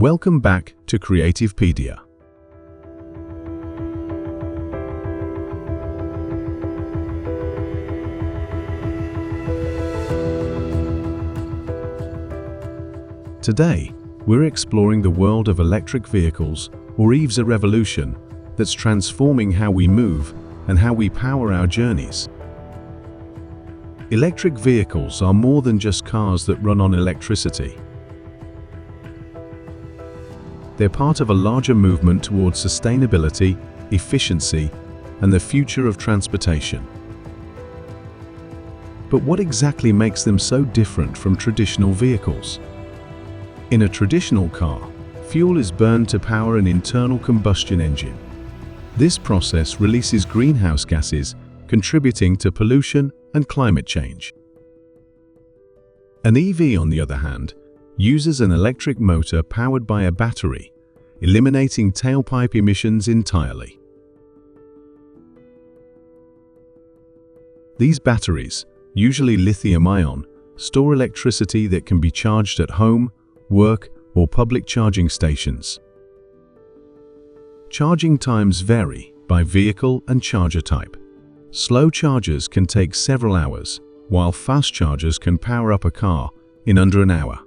Welcome back to Creativepedia. Today, we're exploring the world of electric vehicles, or EVs, a revolution that's transforming how we move and how we power our journeys. Electric vehicles are more than just cars that run on electricity. They're part of a larger movement towards sustainability, efficiency, and the future of transportation. But what exactly makes them so different from traditional vehicles? In a traditional car, fuel is burned to power an internal combustion engine. This process releases greenhouse gases, contributing to pollution and climate change. An EV, on the other hand, uses an electric motor powered by a battery, eliminating tailpipe emissions entirely. These batteries, usually lithium-ion, store electricity that can be charged at home, work, or public charging stations. Charging times vary by vehicle and charger type. Slow chargers can take several hours, while fast chargers can power up a car in under an hour.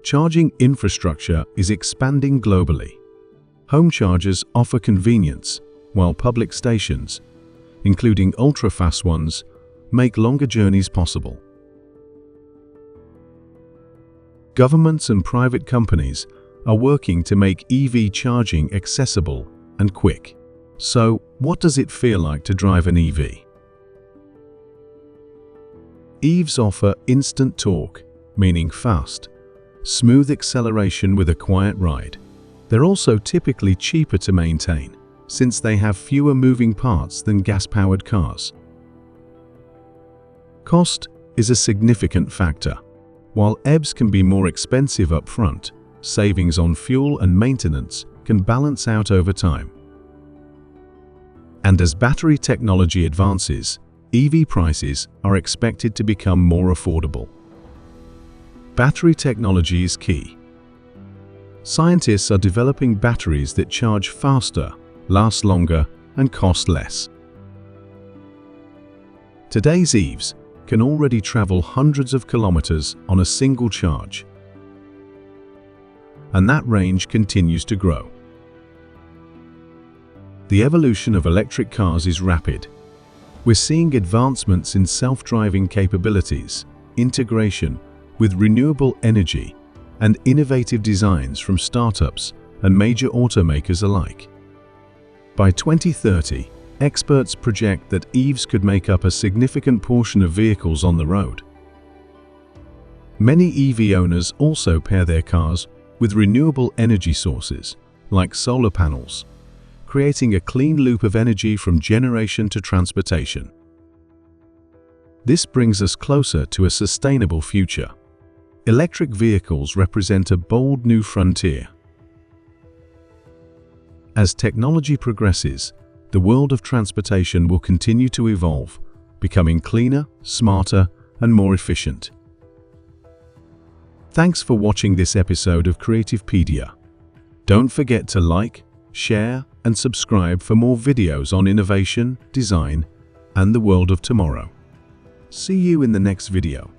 Charging infrastructure is expanding globally. Home chargers offer convenience, while public stations, including ultra-fast ones, make longer journeys possible. Governments and private companies are working to make EV charging accessible and quick. So, what does it feel like to drive an EV? EVs offer instant torque, meaning fast, smooth acceleration with a quiet ride. They're also typically cheaper to maintain, since they have fewer moving parts than gas-powered cars. Cost is a significant factor. While EVs can be more expensive up front, savings on fuel and maintenance can balance out over time. And as battery technology advances, EV prices are expected to become more affordable. Battery technology is key. Scientists are developing batteries that charge faster, last longer, and cost less. Today's EVs can already travel hundreds of kilometers on a single charge. And that range continues to grow. The evolution of electric cars is rapid. We're seeing advancements in self-driving capabilities, integration with renewable energy, and innovative designs from startups and major automakers alike. By 2030, experts project that EVs could make up a significant portion of vehicles on the road. Many EV owners also pair their cars with renewable energy sources, like solar panels, creating a clean loop of energy from generation to transportation. This brings us closer to a sustainable future. Electric vehicles represent a bold new frontier. As technology progresses, the world of transportation will continue to evolve, becoming cleaner, smarter, and more efficient. Thanks for watching this episode of Creativepedia. Don't forget to like, share, and subscribe for more videos on innovation, design, and the world of tomorrow. See you in the next video.